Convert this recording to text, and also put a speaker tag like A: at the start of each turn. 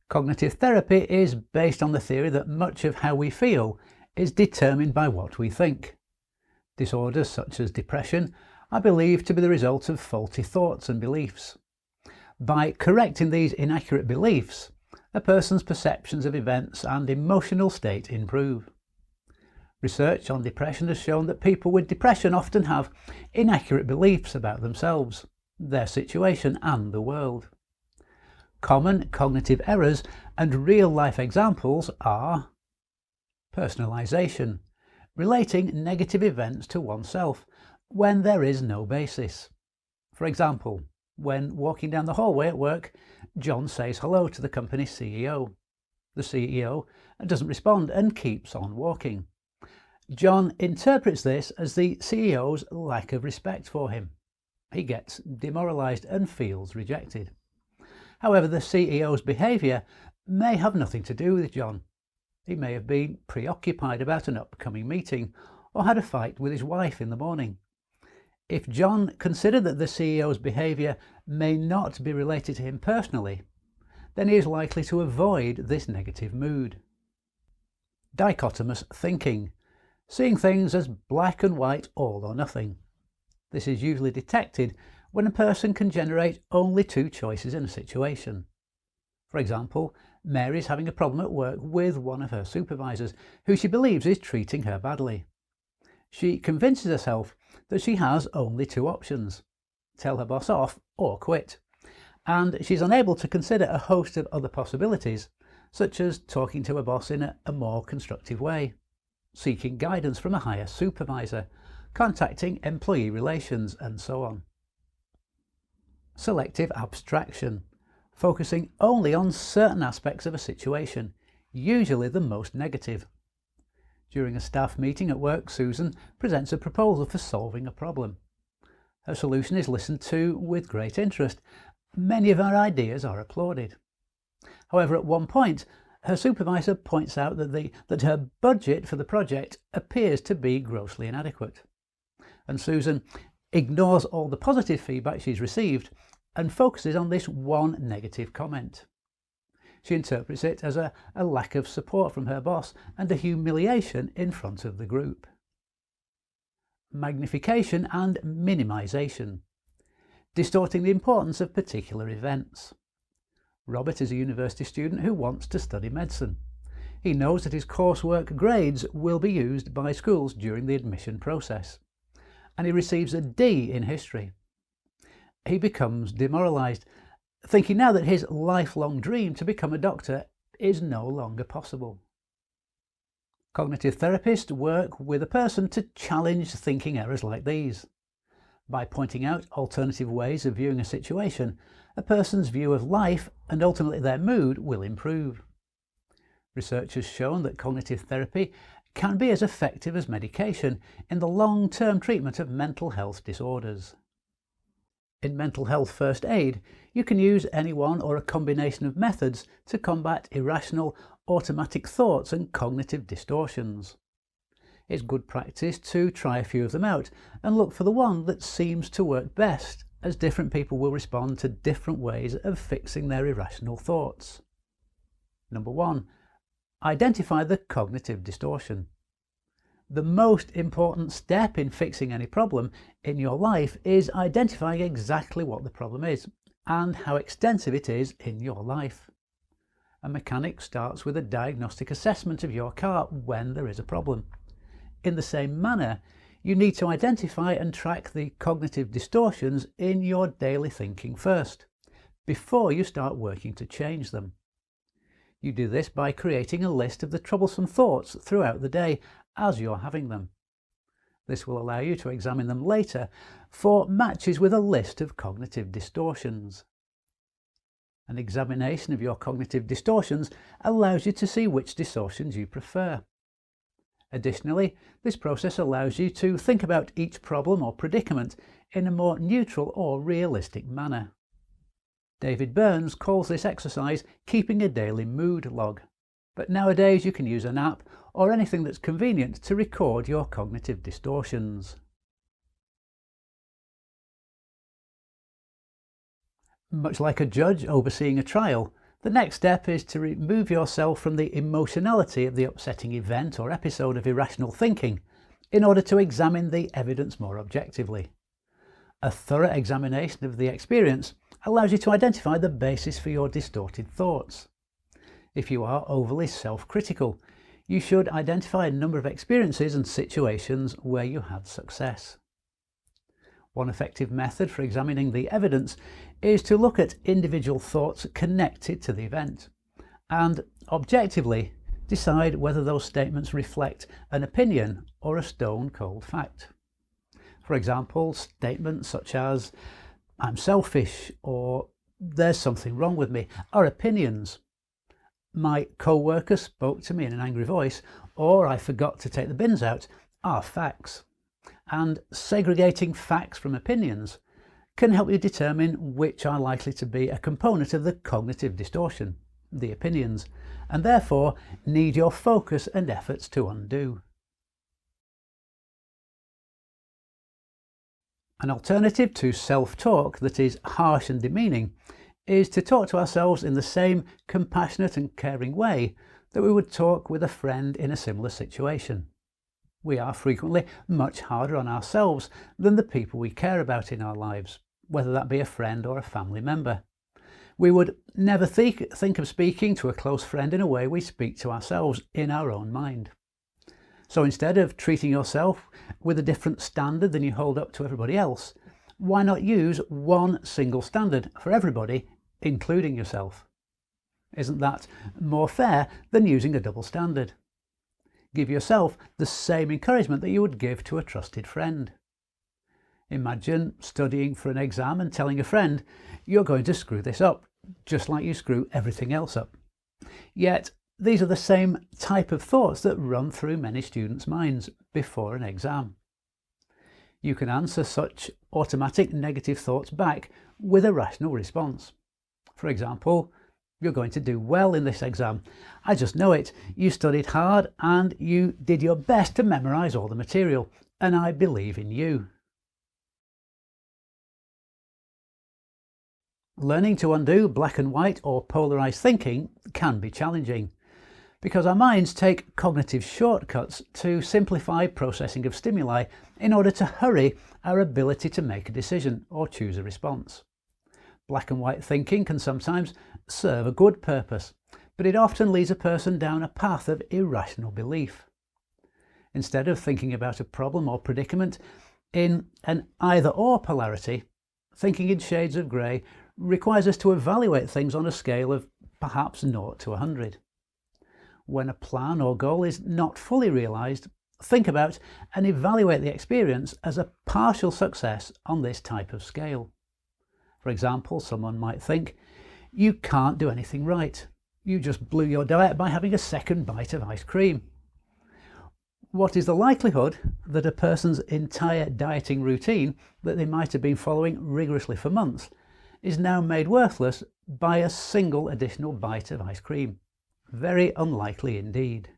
A: Cognitive therapy is based on the theory that much of how we feel is determined by what we think. Disorders such as depression are believed to be the result of faulty thoughts and beliefs. By correcting these inaccurate beliefs, a person's perceptions of events and emotional state improve. Research on depression has shown that people with depression often have inaccurate beliefs about themselves, their situation and the world. Common cognitive errors and real-life examples are personalization, relating negative events to oneself when there is no basis. For example, when walking down the hallway at work, John says hello to the company's CEO. The CEO doesn't respond and keeps on walking. John interprets this as the CEO's lack of respect for him. He gets demoralized and feels rejected. However, the CEO's behaviour may have nothing to do with John. He may have been preoccupied about an upcoming meeting or had a fight with his wife in the morning. If John considered that the CEO's behaviour may not be related to him personally, then he is likely to avoid this negative mood. Dichotomous thinking, seeing things as black and white, all or nothing. This is usually detected when a person can generate only two choices in a situation. For example, Mary is having a problem at work with one of her supervisors, who she believes is treating her badly. She convinces herself that she has only two options: tell her boss off or quit. And she's unable to consider a host of other possibilities, such as talking to her boss in a more constructive way, seeking guidance from a higher supervisor, contacting employee relations, and so on. Selective abstraction, focusing only on certain aspects of a situation, usually the most negative. During a staff meeting at work, Susan presents a proposal for solving a problem. Her solution is listened to with great interest. Many of her ideas are applauded. However, at one point, her supervisor points out that her budget for the project appears to be grossly inadequate. And Susan ignores all the positive feedback she's received and focuses on this one negative comment. She interprets it as a lack of support from her boss and a humiliation in front of the group. Magnification and minimization, distorting the importance of particular events. Robert is a university student who wants to study medicine. He knows that his coursework grades will be used by schools during the admission process, and he receives a D in history. He becomes demoralized, thinking now that his lifelong dream to become a doctor is no longer possible. Cognitive therapists work with a person to challenge thinking errors like these. By pointing out alternative ways of viewing a situation, a person's view of life and ultimately their mood will improve. Research has shown that cognitive therapy can be as effective as medication in the long-term treatment of mental health disorders. In mental health first aid, you can use any one or a combination of methods to combat irrational, automatic thoughts and cognitive distortions. It's good practice to try a few of them out and look for the one that seems to work best, as different people will respond to different ways of fixing their irrational thoughts. Number 1. Identify the cognitive distortion. The most important step in fixing any problem in your life is identifying exactly what the problem is and how extensive it is in your life. A mechanic starts with a diagnostic assessment of your car when there is a problem. In the same manner, you need to identify and track the cognitive distortions in your daily thinking first, before you start working to change them. You do this by creating a list of the troublesome thoughts throughout the day as you're having them. This will allow you to examine them later for matches with a list of cognitive distortions. An examination of your cognitive distortions allows you to see which distortions you prefer. Additionally, this process allows you to think about each problem or predicament in a more neutral or realistic manner. David Burns calls this exercise keeping a daily mood log, but nowadays you can use an app or anything that's convenient to record your cognitive distortions. Much like a judge overseeing a trial, The next step is to remove yourself from the emotionality of the upsetting event or episode of irrational thinking in order to examine the evidence more objectively. A thorough examination of the experience allows you to identify the basis for your distorted thoughts. If you are overly self-critical, you should identify a number of experiences and situations where you had success. One effective method for examining the evidence is to look at individual thoughts connected to the event and objectively decide whether those statements reflect an opinion or a stone-cold fact. For example, statements such as "I'm selfish" or "there's something wrong with me" are opinions. "My co-worker spoke to me in an angry voice" or "I forgot to take the bins out" are facts. And segregating facts from opinions can help you determine which are likely to be a component of the cognitive distortion, the opinions, and therefore need your focus and efforts to undo. An alternative to self-talk that is harsh and demeaning is to talk to ourselves in the same compassionate and caring way that we would talk with a friend in a similar situation. We are frequently much harder on ourselves than the people we care about in our lives, whether that be a friend or a family member. We would never think of speaking to a close friend in a way we speak to ourselves in our own mind. So instead of treating yourself with a different standard than you hold up to everybody else, why not use one single standard for everybody, including yourself? Isn't that more fair than using a double standard? Give yourself the same encouragement that you would give to a trusted friend. Imagine studying for an exam and telling a friend, "You're going to screw this up," just like you screw everything else up. Yet, these are the same type of thoughts that run through many students' minds before an exam. You can answer such automatic negative thoughts back with a rational response. For example, "You're going to do well in this exam. I just know it. You studied hard and you did your best to memorize all the material, and I believe in you." Learning to undo black and white or polarized thinking can be challenging, because our minds take cognitive shortcuts to simplify processing of stimuli in order to hurry our ability to make a decision or choose a response. Black and white thinking can sometimes serve a good purpose, but it often leads a person down a path of irrational belief. Instead of thinking about a problem or predicament in an either-or polarity, thinking in shades of grey requires us to evaluate things on a scale of perhaps 0 to 100. When a plan or goal is not fully realised, think about and evaluate the experience as a partial success on this type of scale. For example, someone might think, "You can't do anything right. You just blew your diet by having a second bite of ice cream." What is the likelihood that a person's entire dieting routine that they might have been following rigorously for months is now made worthless by a single additional bite of ice cream? Very unlikely indeed.